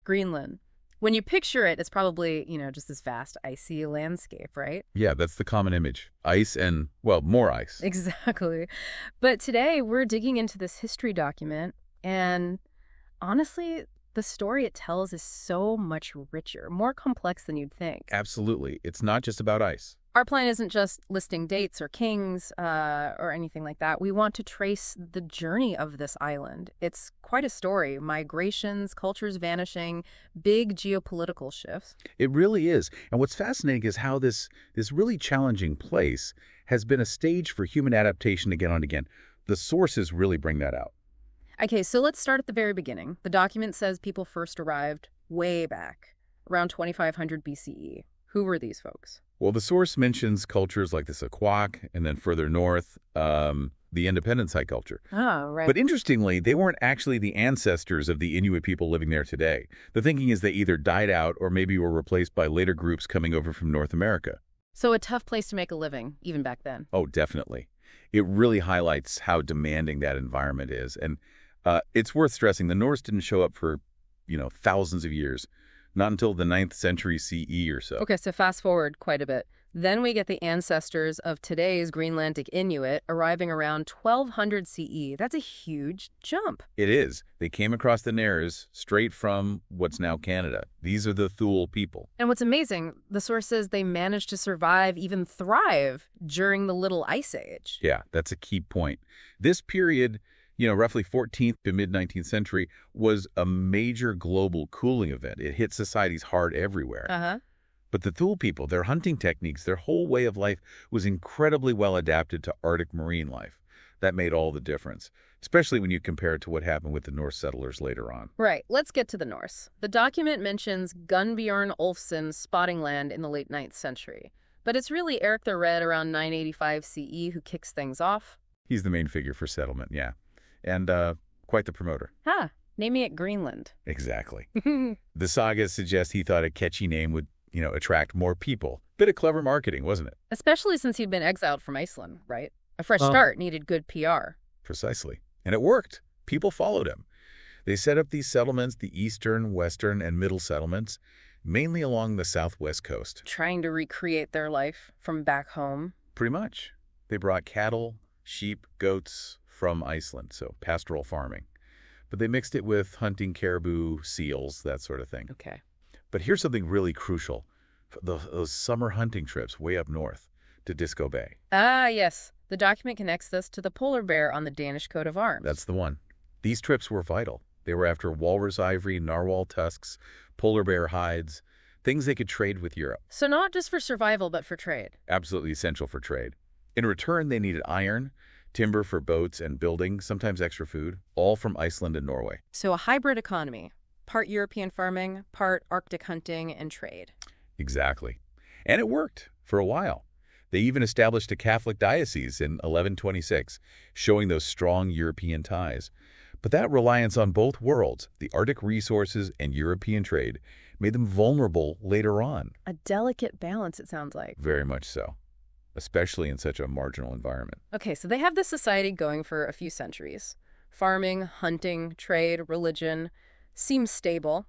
Greenland. When you picture it, it's probably, just this vast icy landscape, right? Yeah, that's the common image. Ice and, well, more ice. Exactly. But today we're digging into this history document, and honestly, the story it tells is so much richer, more complex than you'd think. Absolutely. It's not just about ice. Our plan isn't just listing dates or kings or anything like that. We want to trace the journey of this island. It's quite a story. Migrations, cultures vanishing, big geopolitical shifts. It really is. And what's fascinating is how this really challenging place has been a stage for human adaptation again and again. The sources really bring that out. Okay, so let's start at the very beginning. The document says people first arrived way back, around 2500 BCE. Who were these folks? Well, the source mentions cultures like the Sequoia, and then further north, the Independence High culture. Oh, right. But interestingly, they weren't actually the ancestors of the Inuit people living there today. The thinking is they either died out or maybe were replaced by later groups coming over from North America. So a tough place to make a living, even back then. Oh, definitely. It really highlights how demanding that environment is. And it's worth stressing, the Norse didn't show up for, thousands of years. Not until the 9th century CE or so. Okay, so fast forward quite a bit. Then we get the ancestors of today's Greenlandic Inuit arriving around 1200 CE. That's a huge jump. It is. They came across the Nares straight from what's now Canada. These are the Thule people. And what's amazing, the source says they managed to survive, even thrive, during the Little Ice Age. Yeah, that's a key point. This period, roughly 14th to mid-19th century, was a major global cooling event. It hit societies hard everywhere. Uh-huh. But the Thule people, their hunting techniques, their whole way of life was incredibly well adapted to Arctic marine life. That made all the difference, especially when you compare it to what happened with the Norse settlers later on. Right. Let's get to the Norse. The document mentions Gunnbjorn Olfsson spotting land in the late 9th century. But it's really Eric the Red around 985 CE who kicks things off. He's the main figure for settlement, yeah. And quite the promoter. Naming it Greenland. Exactly. The saga suggests he thought a catchy name would, attract more people. Bit of clever marketing, wasn't it? Especially since he'd been exiled from Iceland, right? A fresh start needed good PR. Precisely. And it worked. People followed him. They set up these settlements, the eastern, western, and middle settlements, mainly along the southwest coast. Trying to recreate their life from back home. Pretty much. They brought cattle, sheep, goats from Iceland, so pastoral farming. But they mixed it with hunting caribou, seals, that sort of thing. Okay. But here's something really crucial. Those summer hunting trips way up north to Disco Bay. Ah, yes. The document connects this to the polar bear on the Danish coat of arms. That's the one. These trips were vital. They were after walrus ivory, narwhal tusks, polar bear hides, things they could trade with Europe. So not just for survival, but for trade. Absolutely essential for trade. In return, they needed iron, timber for boats and building, sometimes extra food, all from Iceland and Norway. So a hybrid economy. Part European farming, part Arctic hunting and trade. Exactly. And it worked for a while. They even established a Catholic diocese in 1126, showing those strong European ties. But that reliance on both worlds, the Arctic resources and European trade, made them vulnerable later on. A delicate balance, it sounds like. Very much so, especially in such a marginal environment. Okay, so they have this society going for a few centuries. Farming, hunting, trade, religion seems stable.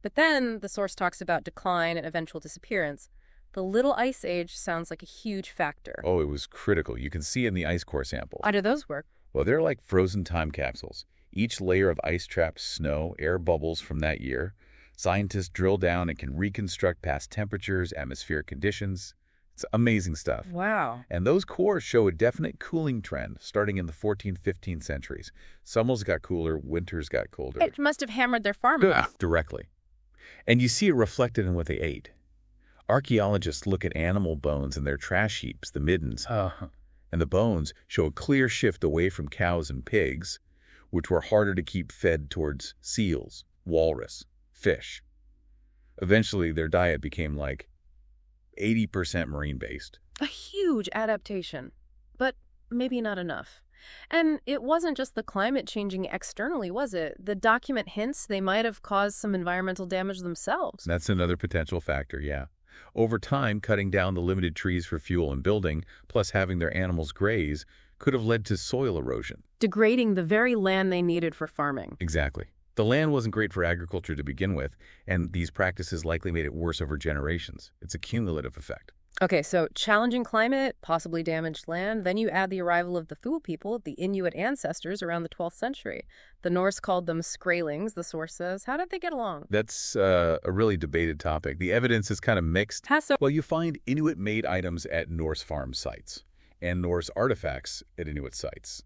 But then the source talks about decline and eventual disappearance. The Little Ice Age sounds like a huge factor. Oh, it was critical. You can see in the ice core samples. How do those work? Well, they're like frozen time capsules. Each layer of ice-trapped snow, air bubbles from that year. Scientists drill down and can reconstruct past temperatures, atmospheric conditions. It's amazing stuff. Wow. And those cores show a definite cooling trend starting in the 14th, 15th centuries. Summers got cooler, winters got colder. It must have hammered their farming. Directly. And you see it reflected in what they ate. Archaeologists look at animal bones in their trash heaps, the middens, and the bones show a clear shift away from cows and pigs, which were harder to keep fed towards seals, walrus, fish. Eventually, their diet became like 80% marine-based. A huge adaptation, but maybe not enough. And it wasn't just the climate changing externally, was it? The document hints they might have caused some environmental damage themselves. That's another potential factor, yeah. Over time, cutting down the limited trees for fuel and building, plus having their animals graze, could have led to soil erosion. Degrading the very land they needed for farming. Exactly. The land wasn't great for agriculture to begin with, and these practices likely made it worse over generations. It's a cumulative effect. Okay, so challenging climate, possibly damaged land. Then you add the arrival of the Thule people, the Inuit ancestors, around the 12th century. The Norse called them Skraelings, the source says. How did they get along? That's a really debated topic. The evidence is kind of mixed. How so? Well, you find Inuit-made items at Norse farm sites and Norse artifacts at Inuit sites.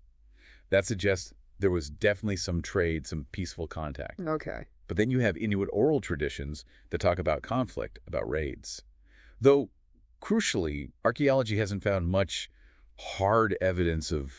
That suggests there was definitely some trade, some peaceful contact. Okay. But then you have Inuit oral traditions that talk about conflict, about raids. Though, crucially, archaeology hasn't found much hard evidence of,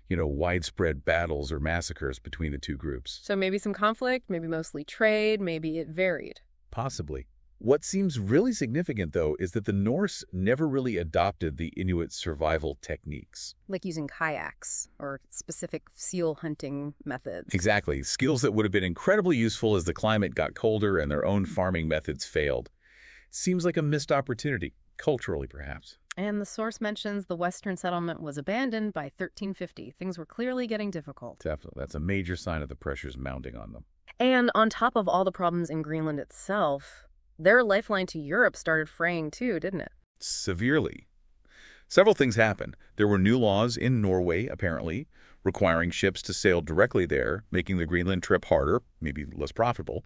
widespread battles or massacres between the two groups. So maybe some conflict, maybe mostly trade, maybe it varied. Possibly. What seems really significant, though, is that the Norse never really adopted the Inuit survival techniques. Like using kayaks or specific seal hunting methods. Exactly. Skills that would have been incredibly useful as the climate got colder and their own farming methods failed. Seems like a missed opportunity, culturally perhaps. And the source mentions the Western settlement was abandoned by 1350. Things were clearly getting difficult. Definitely. That's a major sign of the pressures mounting on them. And on top of all the problems in Greenland itself, their lifeline to Europe started fraying too, didn't it? Severely. Several things happened. There were new laws in Norway, apparently, requiring ships to sail directly there, making the Greenland trip harder, maybe less profitable.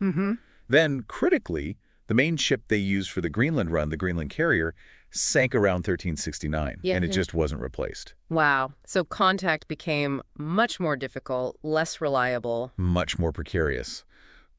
Then, critically, the main ship they used for the Greenland run, the Greenland carrier, sank around 1369, and it just wasn't replaced. Wow. So contact became much more difficult, less reliable. Much more precarious.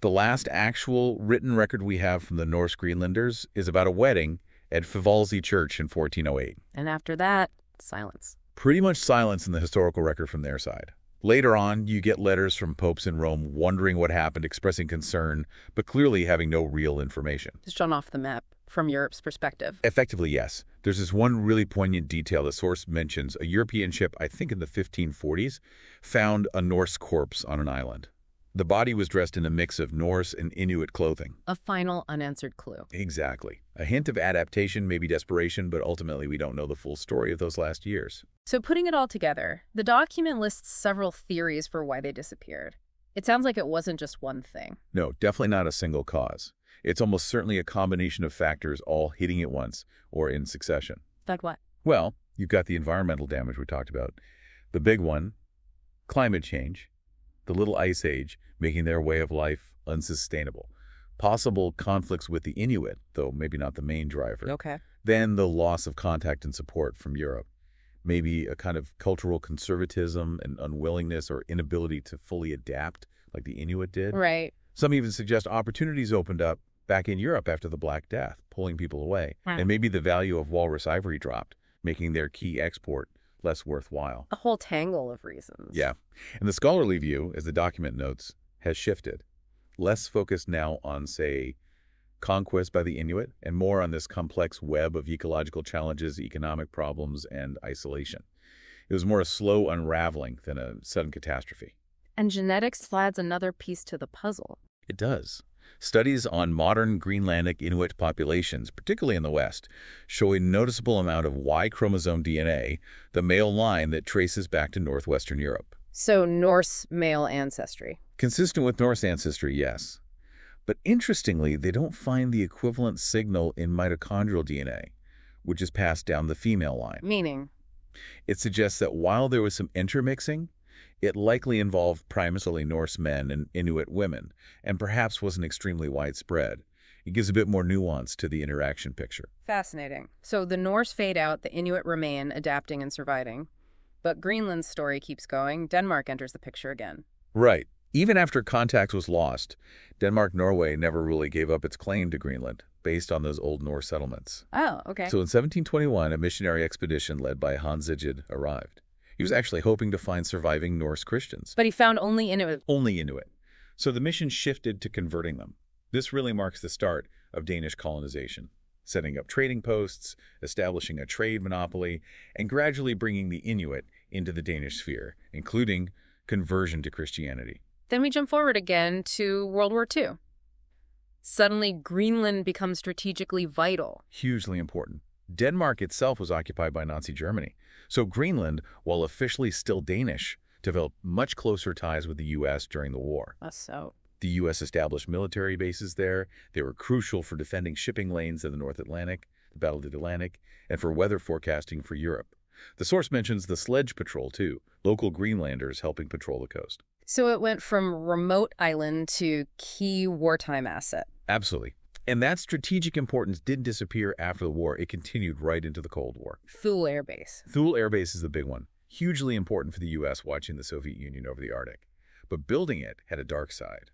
The last actual written record we have from the Norse Greenlanders is about a wedding at Fivalsi Church in 1408. And after that, silence. Pretty much silence in the historical record from their side. Later on, you get letters from popes in Rome wondering what happened, expressing concern, but clearly having no real information. Just drawn off the map from Europe's perspective. Effectively, yes. There's this one really poignant detail the source mentions. A European ship, I think in the 1540s, found a Norse corpse on an island. The body was dressed in a mix of Norse and Inuit clothing. A final unanswered clue. Exactly. A hint of adaptation, maybe desperation, but ultimately we don't know the full story of those last years. So putting it all together, the document lists several theories for why they disappeared. It sounds like it wasn't just one thing. No, definitely not a single cause. It's almost certainly a combination of factors all hitting at once or in succession. Like what? Well, you've got the environmental damage we talked about. The big one, climate change. The Little Ice Age, making their way of life unsustainable. Possible conflicts with the Inuit, though maybe not the main driver. Okay. Then the loss of contact and support from Europe. Maybe a kind of cultural conservatism and unwillingness or inability to fully adapt like the Inuit did. Right. Some even suggest opportunities opened up back in Europe after the Black Death, pulling people away. Right. And maybe the value of walrus ivory dropped, making their key export less worthwhile. A whole tangle of reasons. Yeah. And the scholarly view, as the document notes, has shifted. Less focused now on, say, conquest by the Inuit and more on this complex web of ecological challenges, economic problems, and isolation. It was more a slow unraveling than a sudden catastrophe. And genetics adds another piece to the puzzle. It does. Studies on modern Greenlandic Inuit populations, particularly in the West, show a noticeable amount of Y chromosome DNA, the male line that traces back to northwestern Europe. So Norse male ancestry. Consistent with Norse ancestry, yes. But interestingly, they don't find the equivalent signal in mitochondrial DNA, which is passed down the female line. Meaning? It suggests that while there was some intermixing, it likely involved primarily Norse men and Inuit women, and perhaps wasn't extremely widespread. It gives a bit more nuance to the interaction picture. Fascinating. So the Norse fade out, the Inuit remain, adapting and surviving. But Greenland's story keeps going. Denmark enters the picture again. Right. Even after contact was lost, Denmark-Norway never really gave up its claim to Greenland, based on those old Norse settlements. Oh, okay. So in 1721, a missionary expedition led by Hans Sigurd arrived. He was actually hoping to find surviving Norse Christians. But he found only Inuit. Only Inuit. So the mission shifted to converting them. This really marks the start of Danish colonization, setting up trading posts, establishing a trade monopoly, and gradually bringing the Inuit into the Danish sphere, including conversion to Christianity. Then we jump forward again to World War II. Suddenly, Greenland becomes strategically vital. Hugely important. Denmark itself was occupied by Nazi Germany. So Greenland, while officially still Danish, developed much closer ties with the U.S. during the war. So The U.S. established military bases there. They were crucial for defending shipping lanes in the North Atlantic, the Battle of the Atlantic, and for weather forecasting for Europe. The source mentions the sledge patrol, too, local Greenlanders helping patrol the coast. So it went from remote island to key wartime asset. Absolutely. And that strategic importance didn't disappear after the war. It continued right into the Cold War. Thule Air Base. Thule Air Base is the big one. Hugely important for the U.S. watching the Soviet Union over the Arctic. But building it had a dark side.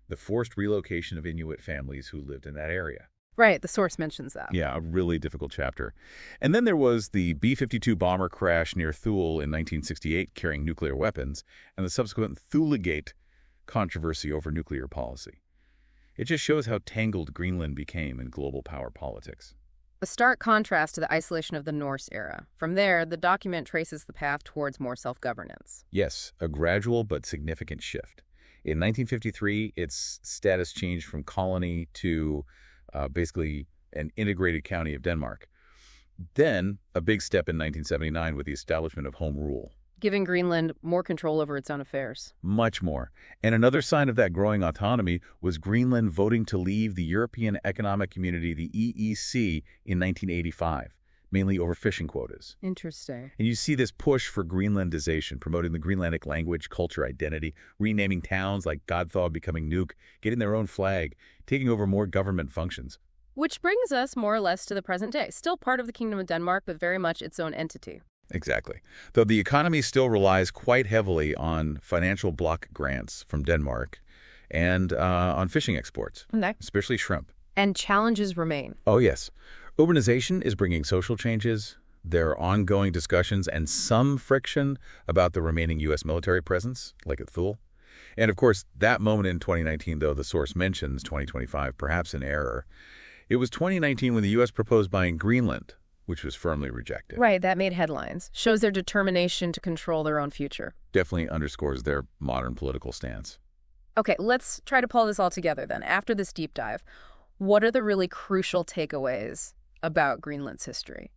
The forced relocation of Inuit families who lived in that area. Right, the source mentions that. Yeah, a really difficult chapter. And then there was the B-52 bomber crash near Thule in 1968 carrying nuclear weapons, and the subsequent Thulegate controversy over nuclear policy. It just shows how tangled Greenland became in global power politics. A stark contrast to the isolation of the Norse era. From there, the document traces the path towards more self-governance. Yes, a gradual but significant shift. In 1953, its status changed from colony to basically an integrated county of Denmark. Then, a big step in 1979 with the establishment of home rule. Giving Greenland more control over its own affairs. Much more. And another sign of that growing autonomy was Greenland voting to leave the European Economic Community, the EEC, in 1985, mainly over fishing quotas. Interesting. And you see this push for Greenlandization, promoting the Greenlandic language, culture, identity, renaming towns like Godthaab becoming Nuuk, getting their own flag, taking over more government functions. Which brings us more or less to the present day. Still part of the Kingdom of Denmark, but very much its own entity. Exactly. Though the economy still relies quite heavily on financial block grants from Denmark and on fishing exports, especially shrimp. And challenges remain. Oh, yes. Urbanization is bringing social changes. There are ongoing discussions and some friction about the remaining U.S. military presence, like at Thule. And, of course, that moment in 2019, though the source mentions 2025, perhaps in error. It was 2019 when the U.S. proposed buying Greenland, which was firmly rejected. Right, that made headlines. Shows their determination to control their own future. Definitely underscores their modern political stance. Okay, let's try to pull this all together then. After this deep dive, what are the really crucial takeaways about Greenland's history?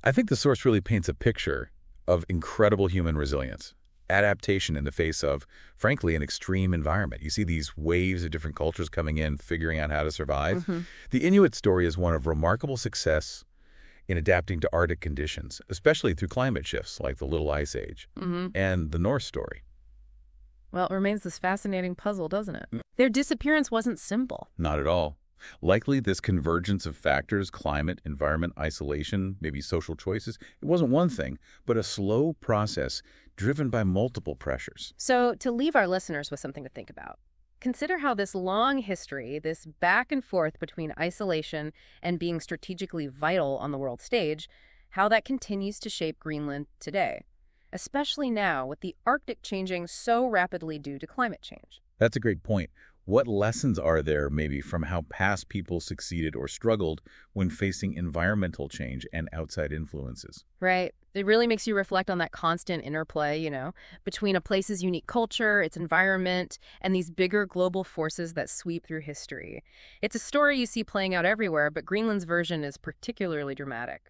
I think the source really paints a picture of incredible human resilience, adaptation in the face of, frankly, an extreme environment. You see these waves of different cultures coming in, figuring out how to survive. Mm-hmm. The Inuit story is one of remarkable success in adapting to Arctic conditions, especially through climate shifts like the Little Ice Age, and the Norse story. Well, it remains this fascinating puzzle, doesn't it? Their disappearance wasn't simple. Not at all. Likely this convergence of factors, climate, environment, isolation, maybe social choices, it wasn't one thing, but a slow process driven by multiple pressures. So to leave our listeners with something to think about, consider how this long history, this back and forth between isolation and being strategically vital on the world stage, how that continues to shape Greenland today, especially now with the Arctic changing so rapidly due to climate change. That's a great point. What lessons are there maybe from how past people succeeded or struggled when facing environmental change and outside influences? Right. It really makes you reflect on that constant interplay, between a place's unique culture, its environment, and these bigger global forces that sweep through history. It's a story you see playing out everywhere, but Greenland's version is particularly dramatic.